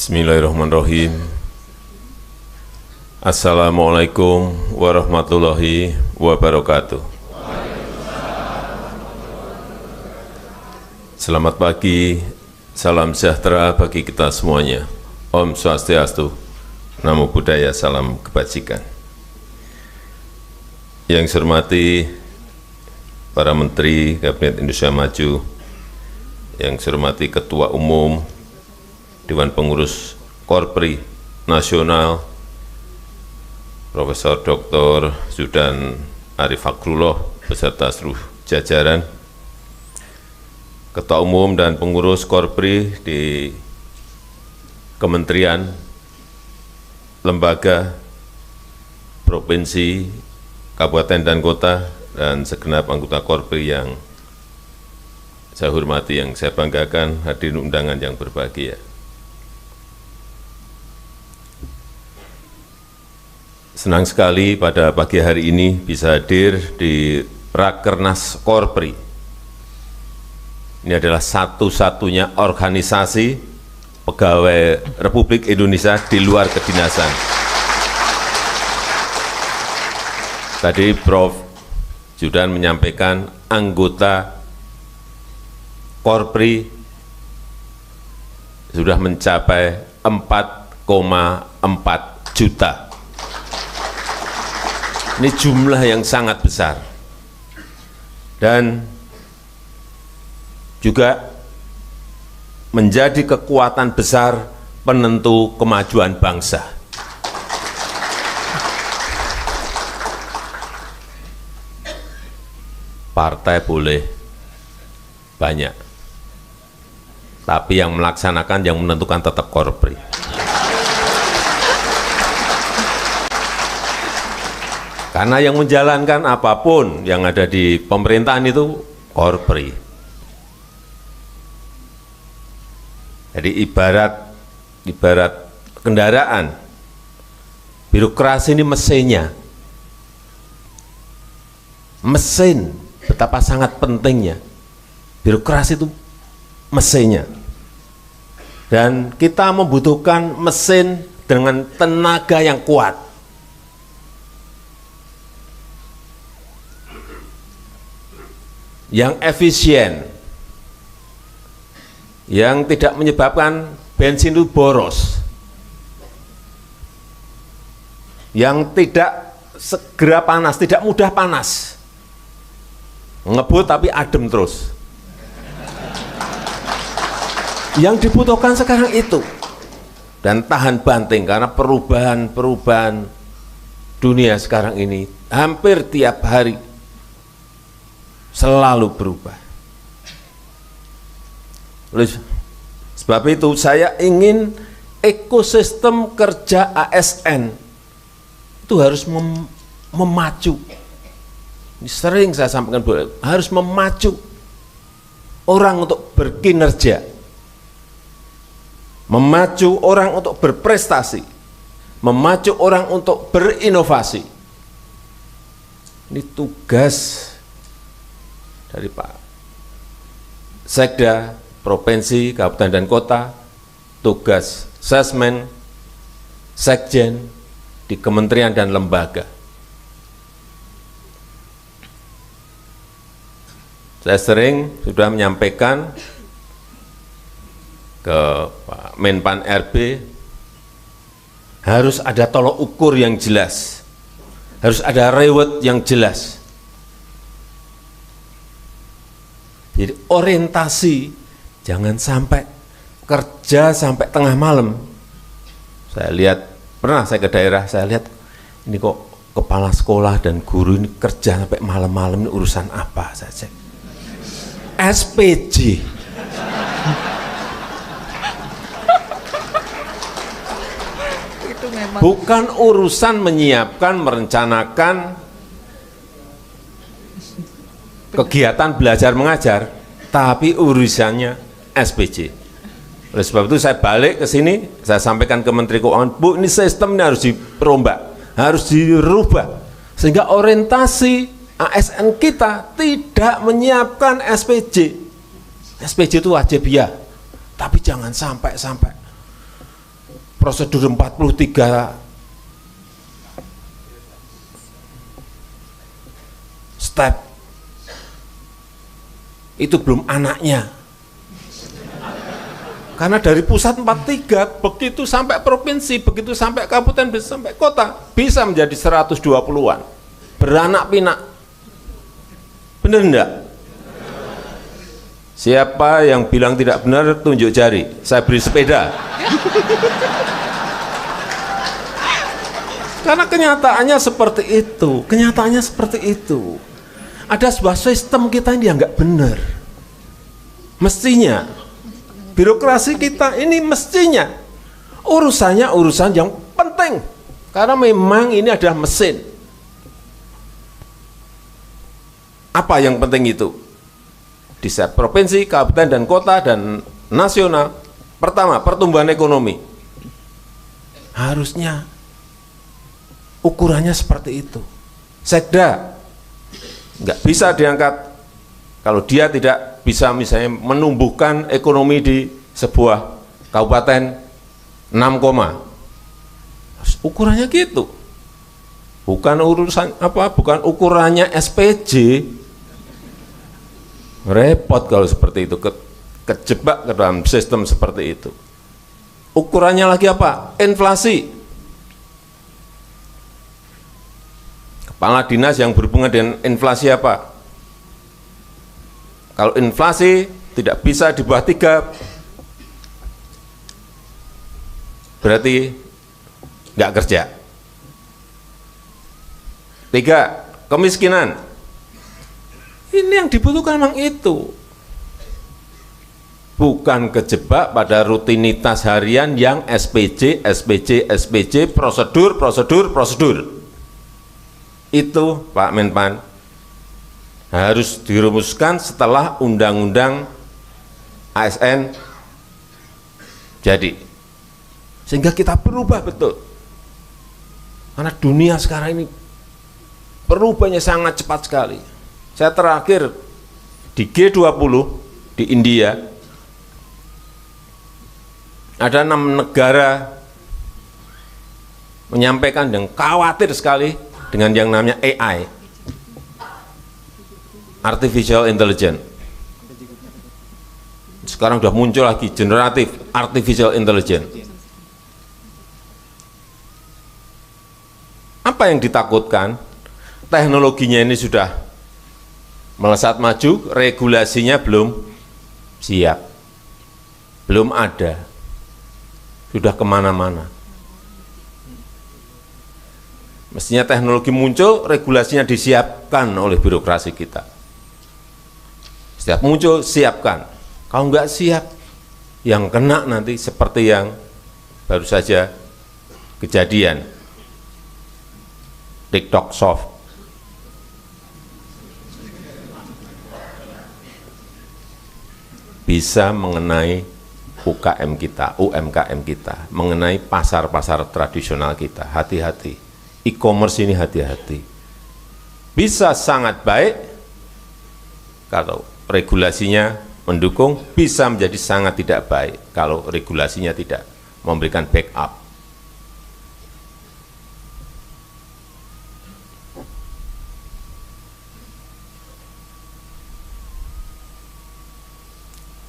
Bismillahirrahmanirrahim. Assalamualaikum warahmatullahi wabarakatuh. Selamat pagi, salam sejahtera bagi kita semuanya. Om Swastiastu, Namo Buddhaya, salam kebajikan. Yang saya hormati para Menteri Kabinet Indonesia Maju, yang saya hormati Ketua Umum Dewan Pengurus Korpri Nasional, Profesor Dr. Zudan Arif Fakrullah beserta seluruh jajaran, Ketua Umum dan Pengurus Korpri di Kementerian, Lembaga, Provinsi, Kabupaten dan Kota, dan segenap anggota Korpri yang saya hormati, yang saya banggakan, hadirin undangan yang berbahagia. Senang sekali pada pagi hari ini bisa hadir di Rakernas Korpri. Ini adalah satu-satunya organisasi pegawai Republik Indonesia di luar kedinasan. Tadi Prof. Zudan menyampaikan anggota Korpri sudah mencapai 4,4 juta. Ini jumlah yang sangat besar dan juga menjadi kekuatan besar penentu kemajuan bangsa. Partai boleh banyak, tapi yang melaksanakan, yang menentukan tetap Korpri. Karena yang menjalankan apapun yang ada di pemerintahan itu Korpri. Jadi ibarat kendaraan, birokrasi ini mesinnya. Mesin, betapa sangat pentingnya. Birokrasi itu mesinnya. Dan kita membutuhkan mesin dengan tenaga yang kuat. Yang efisien, yang tidak menyebabkan bensin itu boros, yang tidak segera panas, tidak mudah panas, ngebut tapi adem terus. Yang dibutuhkan sekarang itu, dan tahan banting, karena perubahan dunia sekarang ini hampir tiap hari selalu berubah. Oleh sebab itu saya ingin ekosistem kerja ASN itu harus memacu. Ini sering saya sampaikan, harus memacu orang untuk berkinerja, memacu orang untuk berprestasi, memacu orang untuk berinovasi. Ini tugas dari Pak Sekda, Provinsi, Kabupaten dan Kota, tugas Sesmen, Sekjen di kementerian dan lembaga. Saya sering sudah menyampaikan ke Pak Menpan RB, harus ada tolok ukur yang jelas, harus ada reward yang jelas. Jadi orientasi, jangan sampai kerja sampai tengah malam. Saya lihat, pernah saya ke daerah, saya lihat ini kok kepala sekolah dan guru ini kerja sampai malam-malam, ini urusan apa? Saya cek SPJ. Itu memang Bukan urusan menyiapkan, merencanakan kegiatan belajar mengajar, tapi urusannya SPJ. Oleh sebab itu saya balik ke sini, saya sampaikan ke Menteri Keuangan, Bu, ini sistem ini harus dirombak, harus dirubah, sehingga orientasi ASN kita tidak menyiapkan SPJ. SPJ itu wajib ya, tapi jangan sampai prosedur 43 step. Itu belum anaknya. Karena dari pusat 43, begitu sampai provinsi, begitu sampai kabupaten, sampai kota, bisa menjadi 120-an. Beranak pinak. Benar enggak? Siapa yang bilang tidak benar, tunjuk jari. Saya beri sepeda. Karena kenyataannya seperti itu. Kenyataannya seperti itu. Ada sebuah sistem kita ini yang enggak benar. Mestinya birokrasi kita ini mestinya urusannya urusan yang penting, karena memang ini adalah mesin. Apa yang penting itu? Di setiap provinsi, kabupaten dan kota dan nasional. Pertama, pertumbuhan ekonomi. Harusnya ukurannya seperti itu. Sekda nggak bisa diangkat kalau dia tidak bisa misalnya menumbuhkan ekonomi di sebuah kabupaten 6, ukurannya gitu. Bukan urusan apa, bukan ukurannya SPJ. Repot kalau seperti itu, kejebak ke dalam sistem seperti itu. Ukurannya lagi apa? Inflasi. Kepala dinas yang berhubungan dengan inflasi apa? Kalau inflasi tidak bisa di bawah 3, berarti nggak kerja. 3, kemiskinan. Ini yang dibutuhkan memang itu. Bukan kejebak pada rutinitas harian yang SPJ, prosedur. Itu Pak Menpan harus dirumuskan setelah undang-undang ASN jadi, sehingga kita berubah betul. Karena dunia sekarang ini perubahannya sangat cepat sekali. Saya terakhir di G20 di India, ada 6 negara menyampaikan dan khawatir sekali dengan yang namanya AI, Artificial Intelligence. Sekarang sudah muncul lagi generatif Artificial Intelligence. Apa yang ditakutkan? Teknologinya ini sudah melesat maju, regulasinya belum siap, belum ada, sudah kemana-mana. Mestinya teknologi muncul, regulasinya disiapkan oleh birokrasi kita. Setiap muncul, siapkan. Kalau nggak siap, yang kena nanti seperti yang baru saja kejadian TikTok Soft. Bisa mengenai UKM kita, UMKM kita, mengenai pasar-pasar tradisional kita. Hati-hati, e-commerce ini hati-hati. Bisa sangat baik kalau regulasinya mendukung, bisa menjadi sangat tidak baik kalau regulasinya tidak memberikan backup.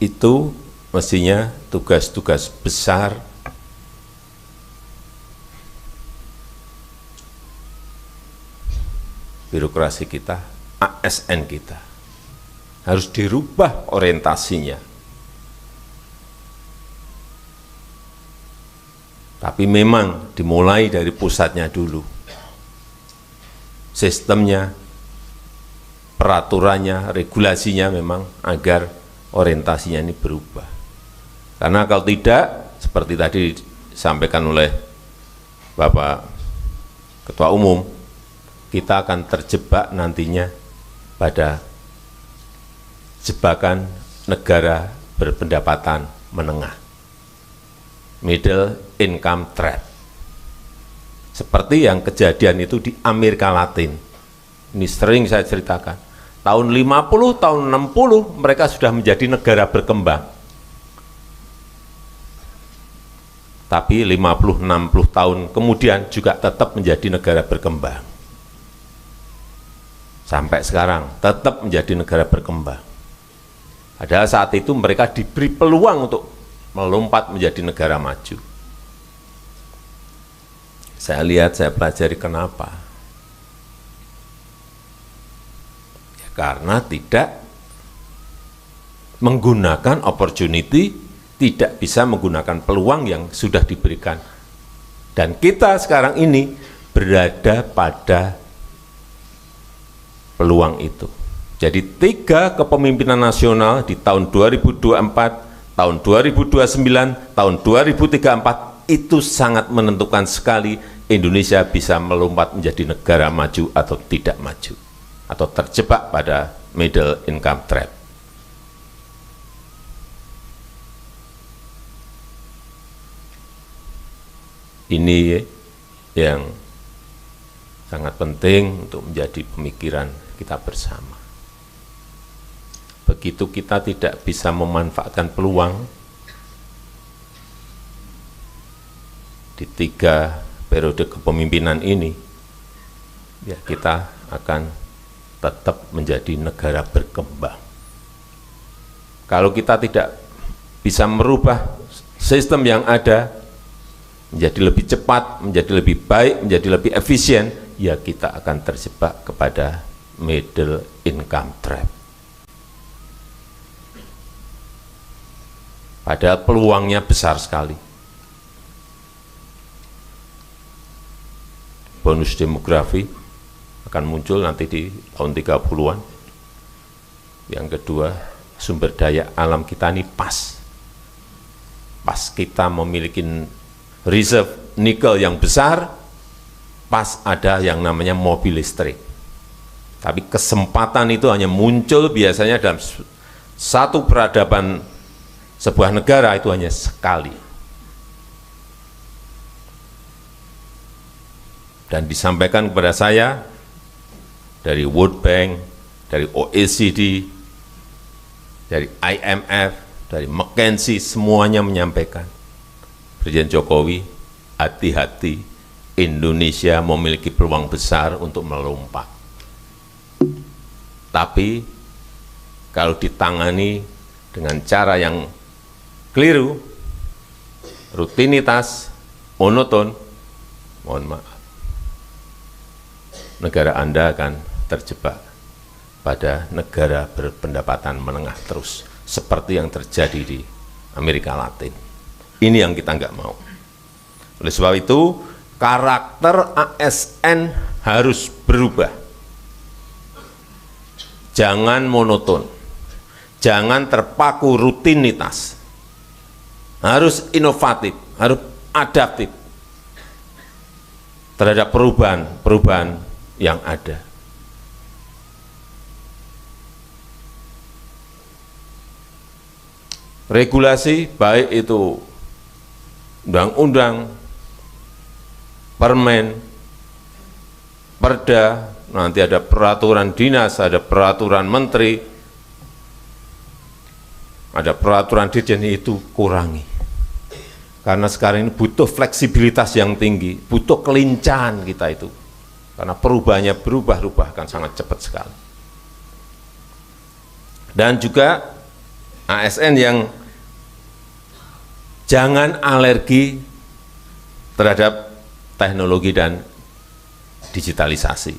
Itu mestinya tugas-tugas besar birokrasi kita, ASN kita. Harus dirubah orientasinya. Tapi memang dimulai dari pusatnya dulu. Sistemnya, peraturannya, regulasinya memang agar orientasinya ini berubah. Karena kalau tidak, seperti tadi disampaikan oleh Bapak Ketua Umum, kita akan terjebak nantinya pada jebakan negara berpendapatan menengah, middle income trap, seperti yang kejadian itu di Amerika Latin. Ini sering saya ceritakan. Tahun 50, tahun 60 mereka sudah menjadi negara berkembang. tapi 50-60 tahun kemudian juga tetap menjadi negara berkembang. Sampai sekarang tetap menjadi negara berkembang. Padahal saat itu mereka diberi peluang untuk melompat menjadi negara maju. Saya lihat, saya pelajari kenapa. Ya, karena tidak menggunakan opportunity, tidak bisa menggunakan peluang yang sudah diberikan. Dan kita sekarang ini berada pada peluang itu. Jadi 3 kepemimpinan nasional di tahun 2024, tahun 2029, tahun 2034 itu sangat menentukan sekali Indonesia bisa melompat menjadi negara maju atau tidak maju, atau terjebak pada middle income trap. Ini yang sangat penting untuk menjadi pemikiran kita bersama. Begitu kita tidak bisa memanfaatkan peluang di 3 periode kepemimpinan ini, ya kita akan tetap menjadi negara berkembang. Kalau kita tidak bisa merubah sistem yang ada menjadi lebih cepat, menjadi lebih baik, menjadi lebih efisien, ya kita akan terjebak kepada middle income trap. Padahal peluangnya besar sekali. Bonus demografi akan muncul nanti di tahun 30-an. Yang kedua, sumber daya alam kita ini pas kita memiliki reserve nikel yang besar, pas ada yang namanya mobil listrik. Tapi kesempatan itu hanya muncul biasanya dalam satu peradaban sebuah negara, itu hanya sekali. Dan disampaikan kepada saya dari World Bank, dari OECD, dari IMF, dari McKinsey, semuanya menyampaikan, Presiden Jokowi, hati-hati, Indonesia memiliki peluang besar untuk melompat. Tapi kalau ditangani dengan cara yang keliru, rutinitas, monoton, mohon maaf, negara Anda akan terjebak pada negara berpendapatan menengah terus, seperti yang terjadi di Amerika Latin. Ini yang kita nggak mau. Oleh sebab itu, karakter ASN harus berubah. Jangan monoton, jangan terpaku rutinitas. Harus inovatif, harus adaptif terhadap perubahan yang ada. Regulasi, baik itu undang-undang, permen, perda, nanti ada peraturan dinas, ada peraturan menteri, ada peraturan dirjen, itu kurangi. Karena sekarang ini butuh fleksibilitas yang tinggi, butuh kelincahan kita itu. Karena perubahannya berubah-ubah akan sangat cepat sekali. Dan juga ASN yang jangan alergi terhadap teknologi dan digitalisasi.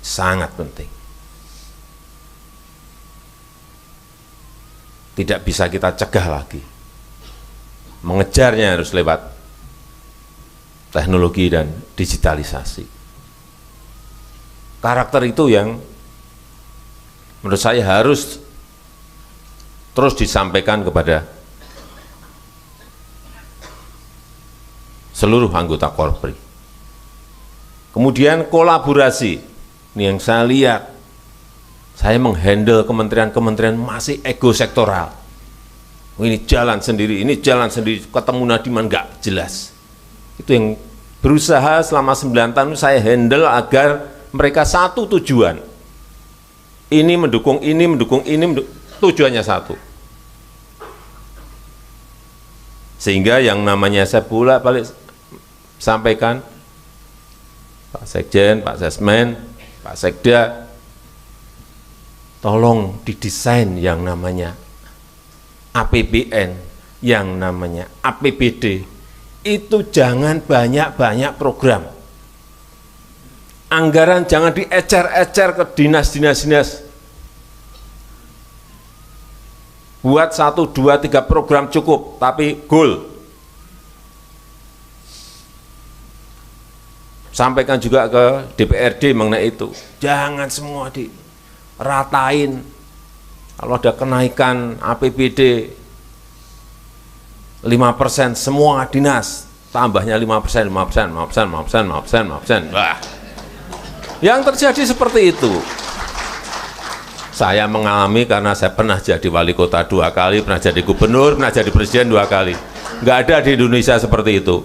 Sangat penting. Tidak bisa kita cegah lagi. Mengejarnya harus lewat teknologi dan digitalisasi. Karakter itu yang menurut saya harus terus disampaikan kepada seluruh anggota Korpri. Kemudian kolaborasi, ini yang saya lihat, saya menghandle kementerian-kementerian masih ego sektoral. Ini jalan sendiri, ketemu Nadiman nggak jelas. Itu yang berusaha selama 9 tahun saya handle agar mereka satu tujuan. Ini mendukung ini, tujuannya satu. Sehingga yang namanya saya bolak-balik sampaikan, Pak Sekjen, Pak Sesmen, Pak Sekda, tolong didesain yang namanya APBN, yang namanya APBD, itu jangan banyak-banyak program. Anggaran jangan diecer-ecer ke dinas-dinas. Buat 1, 2, 3 program cukup, tapi goal. Sampaikan juga ke DPRD mengenai itu. Jangan semua diratain. Kalau ada kenaikan APBD 5%, semua dinas tambahnya 5%. Wah. Yang terjadi seperti itu. Saya mengalami karena saya pernah jadi wali kota 2 kali, pernah jadi gubernur, pernah jadi presiden 2 kali. Nggak ada di Indonesia seperti itu.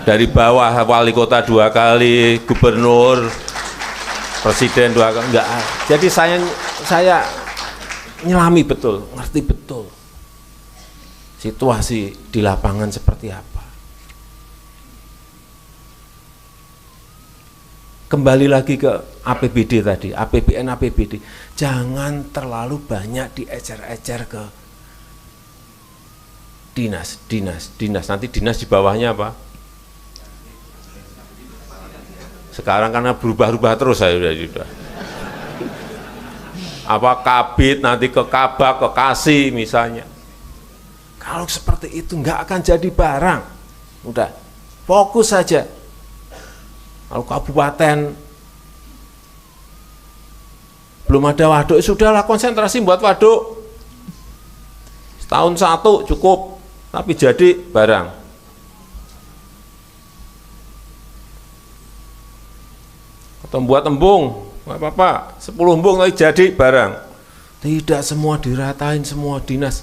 Dari bawah wali kota 2 kali, gubernur, presiden 2 kali, nggak ada. Jadi saya nyelami betul, ngerti betul situasi di lapangan seperti apa. Kembali lagi ke APBD tadi, APBN, APBD. Jangan terlalu banyak diecer-ecer ke dinas. Nanti dinas di bawahnya apa? Sekarang karena berubah-ubah terus saya sudah. Apa kabit, nanti ke kabak, ke kasih misalnya. Kalau seperti itu nggak akan jadi barang. Udah, fokus saja. Kalau kabupaten belum ada waduk, sudahlah konsentrasi buat waduk. Setahun 1 cukup, tapi jadi barang. Atau buat embung, nggak apa-apa, 10 embung tapi jadi barang. Tidak semua diratain, semua dinas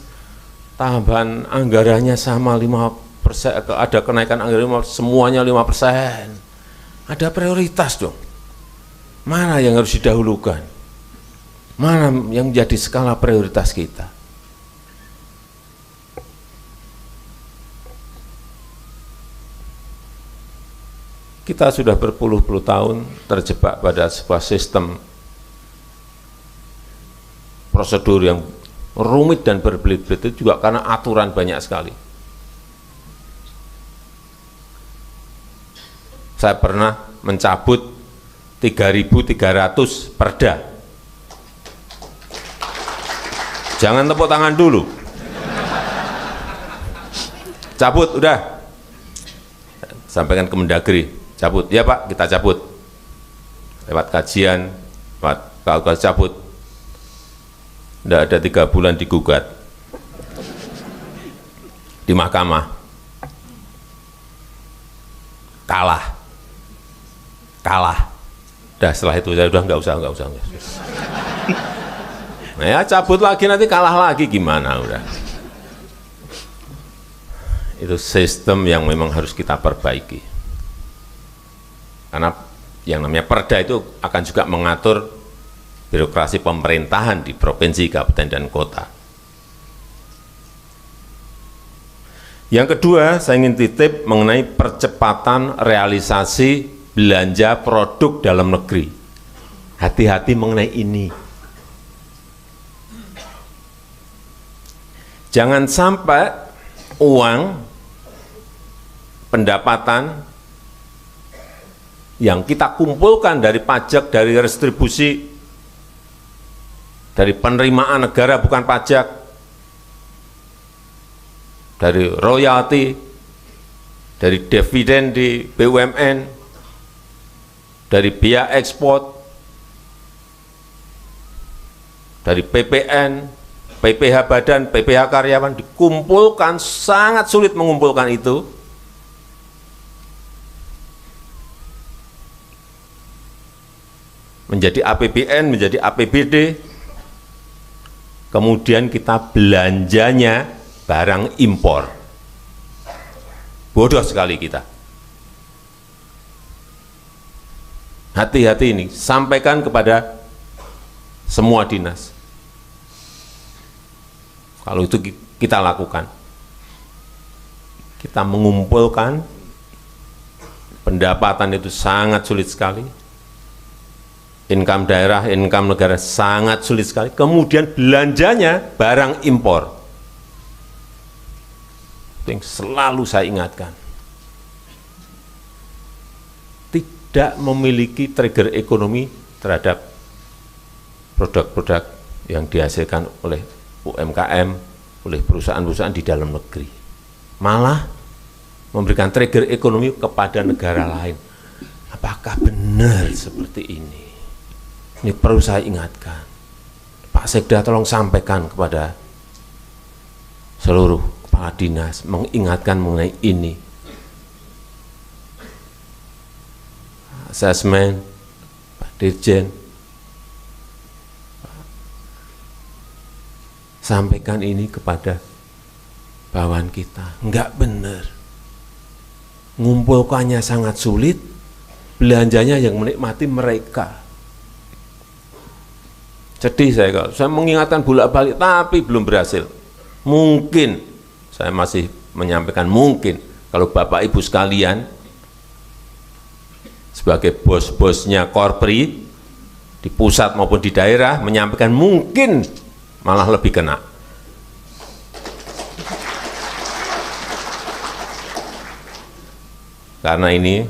tambahan anggarannya sama 5%, ada kenaikan anggaran semuanya 5%. Ada prioritas dong. Mana yang harus didahulukan? Mana yang menjadi skala prioritas kita? Kita sudah berpuluh-puluh tahun terjebak pada sebuah sistem prosedur yang rumit dan berbelit-belit, itu juga karena aturan banyak sekali. Saya pernah mencabut 3.300 perda. Jangan tepuk tangan dulu. Cabut, udah. Sampaikan ke Mendagri, cabut. Ya Pak, kita cabut. Lewat kajian, lewat kalkulasi cabut. Tidak ada 3 bulan digugat di mahkamah. Kalah. Udah setelah itu saya udah nggak usah. Nah ya cabut lagi, nanti kalah lagi gimana udah. Itu sistem yang memang harus kita perbaiki. Karena yang namanya perda itu akan juga mengatur birokrasi pemerintahan di provinsi, kabupaten, dan kota. Yang kedua, saya ingin titip mengenai percepatan realisasi belanja produk dalam negeri. Hati-hati mengenai ini. Jangan sampai uang pendapatan yang kita kumpulkan dari pajak, dari restribusi, dari penerimaan negara bukan pajak, dari royalti, dari dividen di BUMN, dari biaya ekspor, dari PPN, PPH badan, PPH karyawan, dikumpulkan, sangat sulit mengumpulkan itu. Menjadi APBN, menjadi APBD, kemudian kita belanjanya barang impor. Bodoh sekali kita. Hati-hati ini, sampaikan kepada semua dinas. Kalau itu kita lakukan. Kita mengumpulkan pendapatan itu sangat sulit sekali. Income daerah, income negara sangat sulit sekali. Kemudian belanjanya barang impor. Itu yang selalu saya ingatkan. Tidak memiliki trigger ekonomi terhadap produk-produk yang dihasilkan oleh UMKM, oleh perusahaan-perusahaan di dalam negeri. Malah memberikan trigger ekonomi kepada negara lain. Apakah benar seperti ini? Ini perlu saya ingatkan. Pak Sekda tolong sampaikan kepada seluruh kepala dinas, mengingatkan mengenai ini. Asesmen, Pak Dirjen, sampaikan ini kepada bawahan kita. Enggak benar. Ngumpulkannya sangat sulit, belanjanya yang menikmati mereka. Sedih saya kalau saya mengingatkan bolak-balik tapi belum berhasil. Mungkin saya masih menyampaikan mungkin kalau Bapak Ibu sekalian sebagai bos-bosnya Korpri di pusat maupun di daerah menyampaikan mungkin malah lebih kena. Karena ini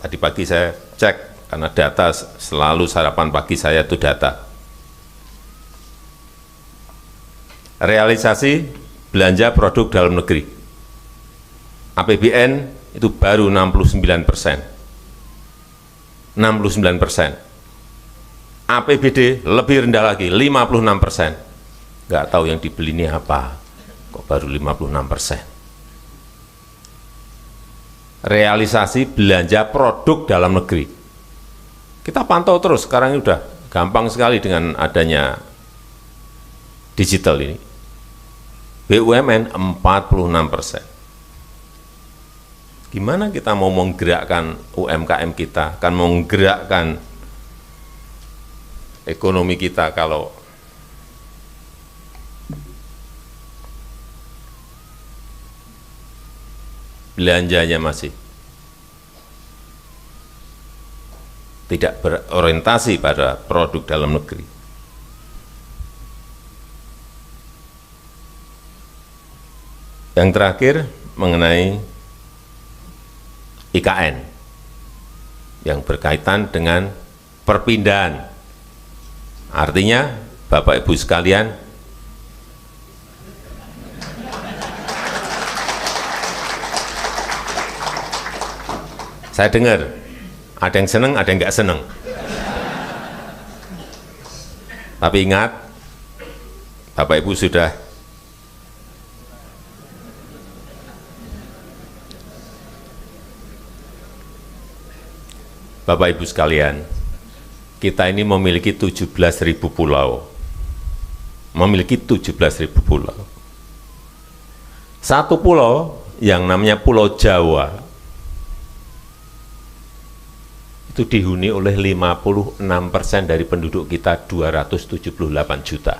tadi pagi saya cek karena data selalu sarapan pagi saya itu data. Realisasi belanja produk dalam negeri APBN itu baru 69%. 69%. APBD lebih rendah lagi 56%. Nggak tahu yang dibeli ini apa, kok baru 56%. Realisasi belanja produk dalam negeri kita pantau terus, sekarang ini udah gampang sekali dengan adanya digital ini. BUMN 46%. Gimana kita mau menggerakkan UMKM kita, akan menggerakkan ekonomi kita kalau belanjanya masih tidak berorientasi pada produk dalam negeri. Yang terakhir mengenai IKN yang berkaitan dengan perpindahan. Artinya Bapak Ibu sekalian, saya dengar ada yang senang, ada yang nggak senang. Tapi ingat, Bapak Ibu sudah Bapak Ibu sekalian, kita ini memiliki 17.000 pulau. Memiliki 17.000 pulau. Satu pulau yang namanya Pulau Jawa itu dihuni oleh 56% dari penduduk kita, 278 juta.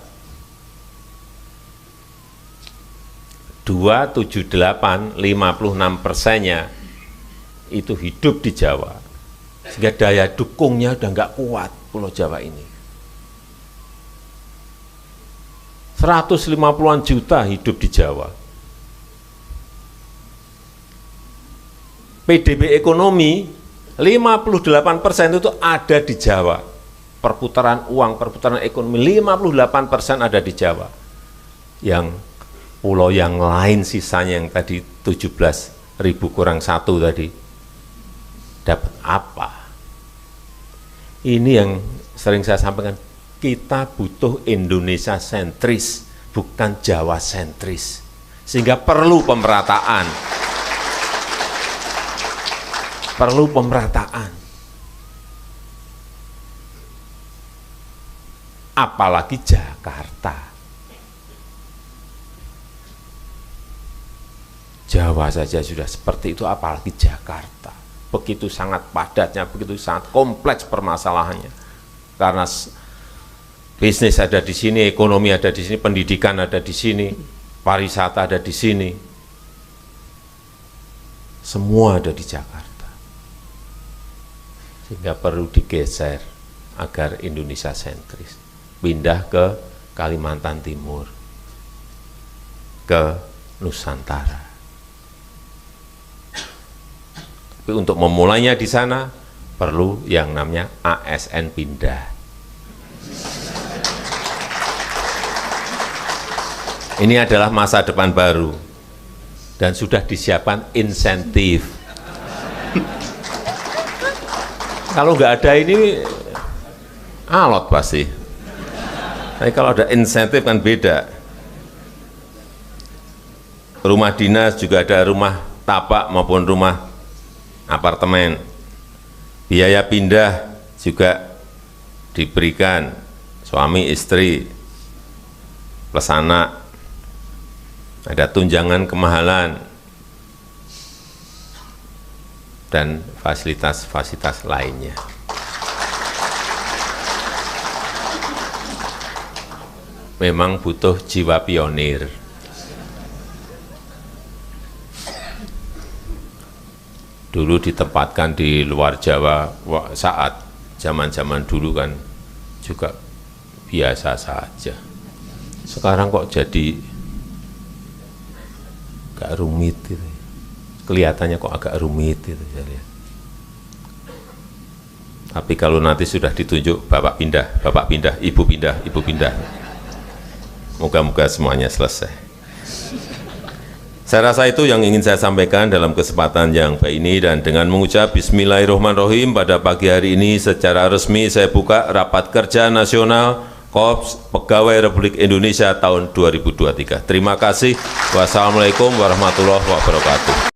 278, 56%-nya itu hidup di Jawa. Sehingga daya dukungnya udah nggak kuat Pulau Jawa ini. 150-an juta hidup di Jawa. PDB ekonomi 58% itu ada di Jawa. Perputaran uang, perputaran ekonomi 58% ada di Jawa. Yang pulau yang lain sisanya yang tadi 17.000 kurang 1 tadi dapat apa? Ini yang sering saya sampaikan, kita butuh Indonesia sentris, bukan Jawa sentris. Sehingga perlu pemerataan. Perlu pemerataan. Apalagi Jakarta. Jawa saja sudah seperti itu, apalagi Jakarta. Begitu sangat padatnya, begitu sangat kompleks permasalahannya. Karena bisnis ada di sini, ekonomi ada di sini, pendidikan ada di sini, pariwisata ada di sini. semua ada di Jakarta. Sehingga perlu digeser agar Indonesia sentris. Pindah ke Kalimantan Timur, ke Nusantara. Tapi untuk memulainya di sana, perlu yang namanya ASN pindah. Ini adalah masa depan baru dan sudah disiapkan insentif. Kalau nggak ada ini alot pasti. Tapi kalau ada insentif kan beda. Rumah dinas juga ada rumah tapak maupun rumah apartemen. Biaya pindah juga diberikan suami istri plus anak. Ada tunjangan kemahalan dan fasilitas-fasilitas lainnya. Memang butuh jiwa pionir. Dulu ditempatkan di luar Jawa saat zaman-zaman dulu kan juga biasa saja. Sekarang kok jadi agak rumit gitu. Kelihatannya kok agak rumit gitu saya lihat. Tapi kalau nanti sudah ditunjuk bapak pindah, ibu pindah. Moga-moga semuanya selesai. Saya rasa itu yang ingin saya sampaikan dalam kesempatan yang baik ini, dan dengan mengucap Bismillahirrahmanirrahim pada pagi hari ini secara resmi saya buka rapat kerja nasional Korps Pegawai Republik Indonesia tahun 2023. Terima kasih. Wassalamualaikum warahmatullahi wabarakatuh.